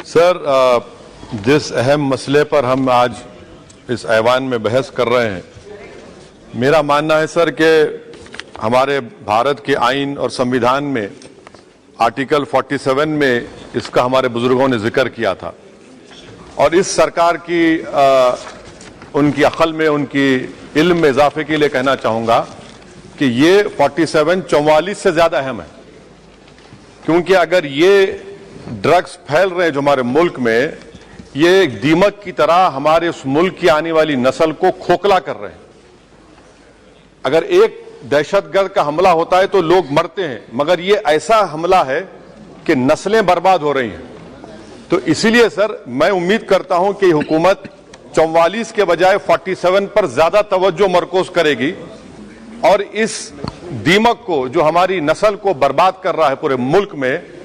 Sir, जिस अहम मसले पर हम आज इस ऐवान में बहस कर रहे हैं, मेरा मानना है सर कि हमारे भारत के आइन और संविधान में आर्टिकल 47 में इसका हमारे बुजुर्गों ने जिक्र किया था और इस सरकार की उनकी अक्ल में, उनकी इल्म में इजाफे के लिए कहना चाहूंगा कि ये 47 44 से ज्यादा अहम है, क्योंकि अगर ये ड्रग्स फैल रहे हैं जो हमारे मुल्क में, ये एक दीमक की तरह हमारे उस मुल्क की आने वाली नस्ल को खोखला कर रहे हैं। अगर एक दहशतगर्द का हमला होता है तो लोग मरते हैं, मगर ये ऐसा हमला है कि नस्लें बर्बाद हो रही हैं। तो इसीलिए सर मैं उम्मीद करता हूं कि हुकूमत 44 के बजाय 47 पर ज्यादा तवज्जो मरकूज करेगी और इस दीमक को जो हमारी नस्ल को बर्बाद कर रहा है पूरे मुल्क में,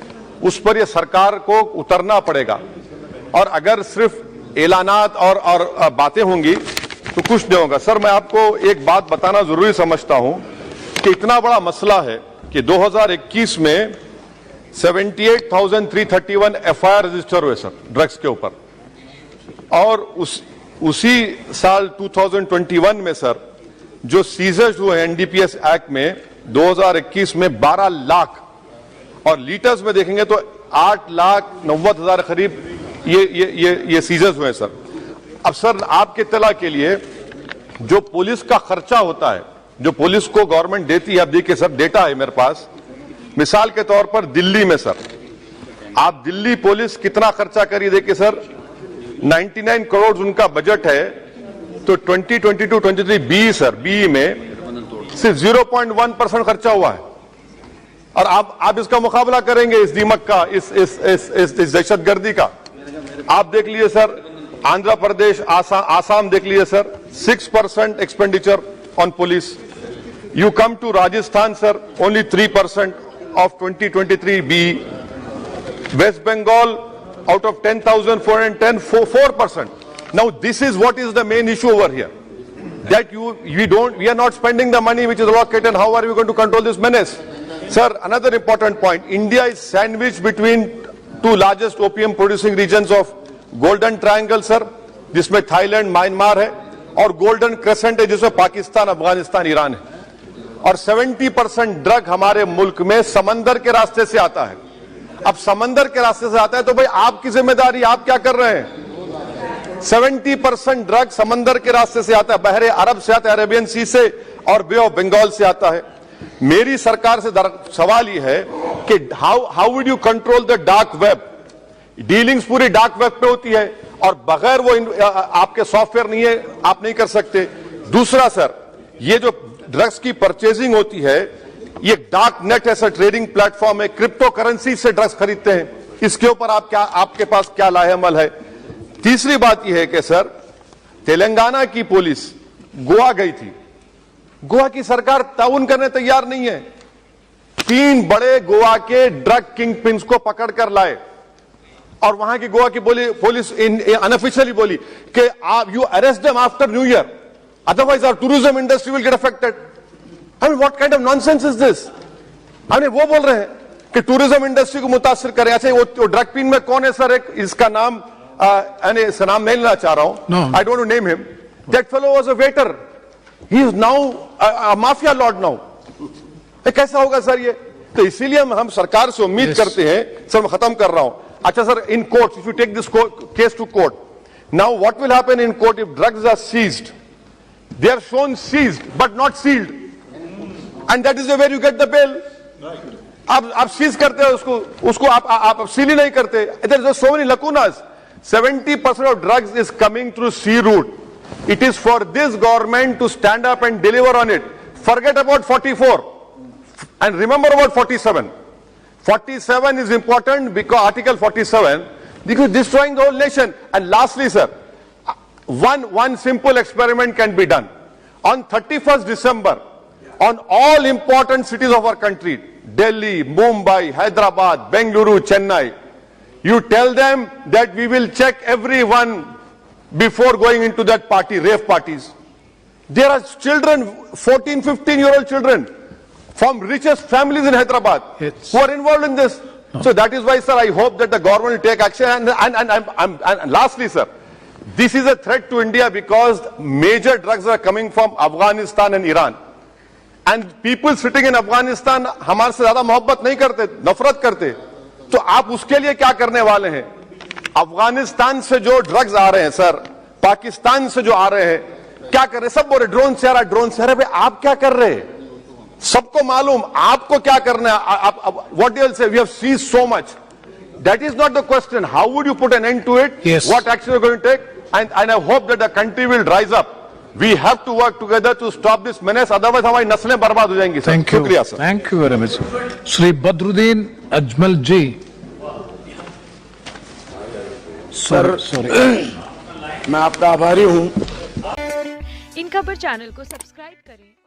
उस पर यह सरकार को उतरना पड़ेगा। और अगर सिर्फ ऐलानात और बातें होंगी तो कुछ नहीं होगा। सर, मैं आपको एक बात बताना जरूरी समझता हूं कि इतना बड़ा मसला है कि 2021 में 78,331 FIR रजिस्टर हुए सर ड्रग्स के ऊपर, और उसी साल 2021 में सर जो सीजर्स हुए हैं NDPS एक्ट में 2021 में 12 लाख, और लीटर्स में देखेंगे तो 8,90,000 करीब ये सीजर्स हुए हैं सर। अब सर आपके इत्तला के लिए जो पुलिस का खर्चा होता है, जो पुलिस को गवर्नमेंट देती है, अब देखिए सर डेटा है मेरे पास, मिसाल के तौर पर दिल्ली में सर आप दिल्ली पुलिस कितना खर्चा करिए, देखिए सर 99 करोड़ उनका बजट है, तो 2022-23 बी सर बी में सिर्फ 0.1% खर्चा हुआ है। और आप इसका मुकाबला करेंगे इस दीमक का, इस दहशतगर्दी का। आप देख लीजिए सर आंध्र प्रदेश, आसाम देख लीजिए sir 6% expenditure on police. You come to Rajasthan sir only 3% of 2023 B. West Bengal out of 10,410, 4%. Now this is what is the main issue over here, that we are not spending the money which is allocated. How are we going to control this menace? Sir, another important point, India is sandwiched between two largest opium producing regions of Golden Triangle sir, जिसमें Thailand, Myanmar है, और golden crescent है जिसमें Pakistan, Afghanistan, Iran है। और 70% drug हमारे मुल्क में समंदर के रास्ते से आता है। अब समंदर के रास्ते से आता है तो भाई आपकी जिम्मेदारी, आप क्या कर रहे हैं? 70% ड्रग समंदर के रास्ते से आता है, बहरे अरब से आता है, अरेबियन सी से और बे ऑफ बंगाल से आता है। मेरी सरकार से सवाल यह है कि how would you control the dark web? Dealings पूरी डार्क वेब पे होती है और बगैर वो आपके सॉफ्टवेयर नहीं है, आप नहीं कर सकते। दूसरा सर, ये जो ड्रग्स की परचेजिंग होती है, ये डार्क नेट ऐसा ट्रेडिंग प्लेटफॉर्म है, क्रिप्टो करेंसी से ड्रग्स खरीदते हैं। इसके ऊपर आपके पास क्या लाहेअमल है? तीसरी बात यह है कि सर तेलंगाना की पुलिस गोवा गई थी, गोवा की सरकार ताउन करने तैयार नहीं है। 3 बड़े गोवा के ड्रग किंग पिन्स को पकड़कर लाए और वहां की गोवा की पुलिस अनऑफिशियली बोली कि you arrest them after new year, otherwise our tourism industry will get affected. I mean, what kind of nonsense is this? I mean, वो बोल रहे हैं कि टूरिज्म इंडस्ट्री को मुतासिर करें। अच्छा, वो ड्रग पिन में कौन है सर? एक इसका नाम इसका नाम नहीं लेना चाह रहा हूं, I don't name him. That fellow was a waiter, he is now a mafia Lord now. कैसा होगा सर ये? तो इसीलिए हम सरकार से उम्मीद करते हैं। सर मैं खत्म कर रहा हूं। अच्छा sir, in court if you take this case to court, now what will happen in court if drugs are seized? They are shown seized but not sealed, and that is where you get the bail. आप seize करते हो उसको आप seal ही नहीं करते। There are so many lacunas. 70% of drugs is coming through sea route. It is for this government to stand up and deliver on it. Forget about 44 and remember about 47. 47 is important because Article 47, because destroying the whole nation. And lastly sir, one simple experiment can be done. On 31st December, on all important cities of our country, Delhi, Mumbai, Hyderabad, Bengaluru, Chennai, you tell them that we will check everyone before going into that party, rave parties. There are children, 14, 15-year-old children from richest families in Hyderabad who are involved in this. So that is why, sir, I hope that the government will take action. And lastly, sir, this is a threat to India because major drugs are coming from Afghanistan and Iran. And people sitting in Afghanistan हमारे से ज्यादा मोहब्बत नहीं करते, नफरत करते. तो आप उसके लिए क्या करने वाले हैं? अफगानिस्तान से जो ड्रग्स आ रहे हैं सर, पाकिस्तान से जो आ रहे हैं, क्या कर रहे हैं? सब बोल रहे ड्रोन से आ रहा, ड्रोन से आ रहा. आप क्या कर रहे हैं? सबको मालूम आपको क्या करना है. What you will say? We have seized so much. That is not the question. How would you put an end to it? Yes. What action are you going to take? And I hope that the country will rise up. We have to work together to stop this menace. Otherwise, हमारी नस्लें बर्बाद हो जाएंगी. Thank you. शुक्रिया sir. Thank you very much. Shri Badruddin Ajmal ji. Sir, मैं आपका आभारी हूँ. इन खबर चैनल को सब्सक्राइब करें.